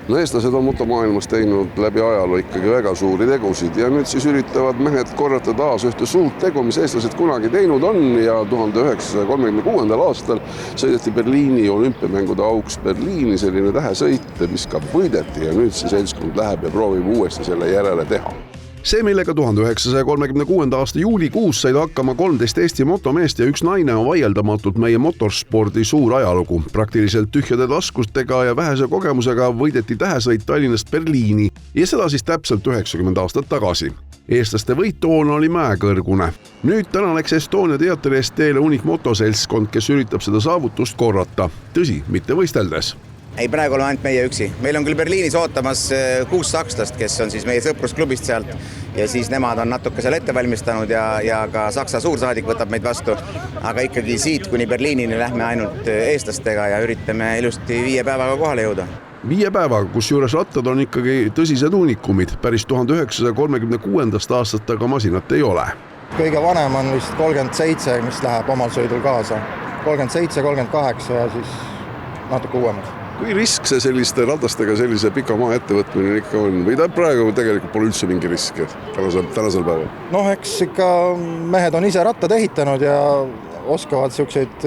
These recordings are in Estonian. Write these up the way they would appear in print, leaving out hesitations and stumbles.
No eestlased on motomaailmas teinud läbi ajaloo ikkagi väga suuri tegusid ja nüüd siis üritavad mehed korrata taas ühte suurt tegu, mis eestlased kunagi teinud on ja 1936. aastal sõideti Berliini olümpiamängude auks Berliini selline tähesõit, mis ka võideti ja nüüd see seltskond läheb ja proovib uuesti selle järele teha. See, millega 1936. aasta juulikuus said hakkama 13 Eesti motomeest ja üks naine, on vaieldamatult meie motorspordi suur ajalugu. Praktiliselt tühjade taskustega ja vähese kogemusega võideti tähesõit Tallinnast Berliini ja seda siis täpselt 90 aastat tagasi. Eestlaste võittoon oli mäekõrgune. Nüüd täna läks Estonia teatri eest teele unik motoseltskond, kes üritab seda saavutust korrata. Tõsi, mitte võisteldes. Ei, praegu oleme ainult meie üksi. Meil on küll Berliinis ootamas 6 sakslast, kes on siis meie sõprusklubist sealt ja siis nemad on natuke seal ette valmistanud ja ka Saksa suursaadik võtab meid vastu. Aga ikkagi siit kuni Berliinini lähme ainult eestlastega ja üritame ilusti 5 päevaga kohale jõuda. 5 päevaga, kus juures rattad on ikkagi tõsised unikumid. Päris 1936. aastast aga masinat ei ole. Kõige vanem on vist 37, mis läheb omal sõidul kaasa. 37, 38 ja siis natuke uuemad. Kui risk see selliste ratastega sellise pika maa ettevõtmine ikka on? Või ta praegu tegelikult pole üldse mingi risk tänasel päeval? Noh, eks ikka mehed on ise rattad ehitanud ja oskavad selliseid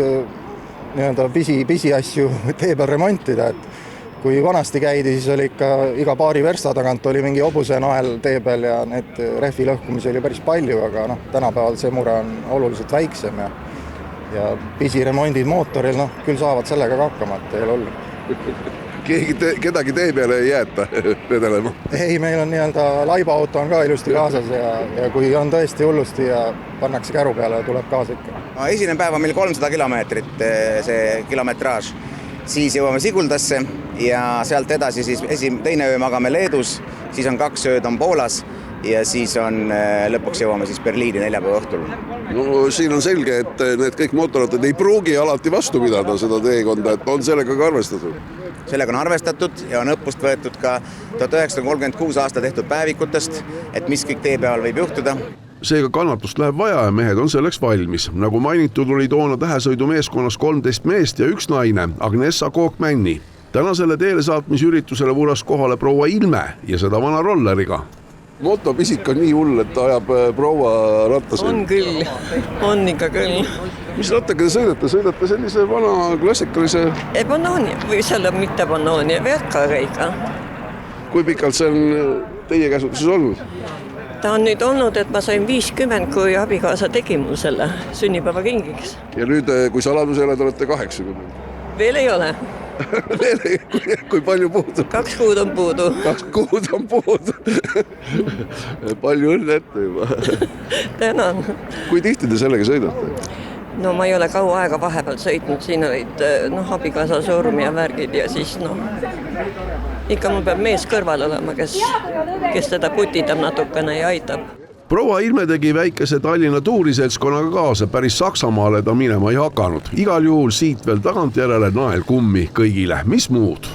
pisi asju tee peal remontida. Et kui vanasti käidi, siis oli ikka iga paari versta tagant oli mingi hobuse nael tee peal ja need rehvi lõhkumisi oli päris palju, aga tänapäeval see mure on oluliselt väiksem ja pisiremondid mootoril, küll saavad sellega ka hakkama, et ei ole hullu. Kedagi tee peale ei jäeta vedelema? Ei, meil on laibaauto on ka ilusti kaasas ja kui on tõesti hullusti ja pannakse käru peale ja tuleb kaasa ikka. Esimene päev on meil 300 kilomeetrit, see kilometraaž. Siis jõuame Siguldasse ja sealt edasi siis teine öö magame Leedus, siis on 2 ööd on Poolas ja siis on lõpuks jõuame siis Berliini 4 päeva õhtul. No siin on selge, et need kõik motorrattad ei pruugi alati vastu pidada seda teekonda, et on sellega ka arvestatud? Sellega on arvestatud ja on õppust võetud ka 1936 aasta tehtud päevikutest, et mis kõik tee peal võib juhtuda. Seega kannatust läheb vaja ja mehed on selleks valmis. Nagu mainitud, oli toona tähesõidu meeskonnas 13 meest ja üks naine, Agnessa Kook-Männi. Täna selle teele saatmisüritusele vuras kohale proua Ilme ja seda vana rolleriga. Motopisik on nii hull, et ajab proua rattas. On küll, on ikka küll. Mis rattaga te sõidate? Sõidate sellise vana klassikalise? Banooni või selle mitte Banooni, verkareiga. Kui pikalt see on teie käsutuses olnud? Ta on nüüd olnud, et ma sain 50, kui abikaasa tegi mul selle sünnipäeva kingiks. Ja nüüd, kui saladus ei ole, te olete 80? Veel ei ole. Kui palju puudu? 2 kuud on puudu. 2 kuud on puudu. Palju õnne ette juba. Tänan. Kui tihti te sellega sõidate? No ma ei ole kaua aega vahepeal sõitnud, siin olid abikaasa surm ja värgid ja siis ikka mul peab mees kõrval olema, kes teda putitab natukene ja aitab. Proua Ilme tegi väikese Tallinna tuuriseltskonnaga kaasa, päris Saksamaale ta minema ei hakanud. Igal juhul siit veel tagantjärele nael kummi kõigile, mis muud?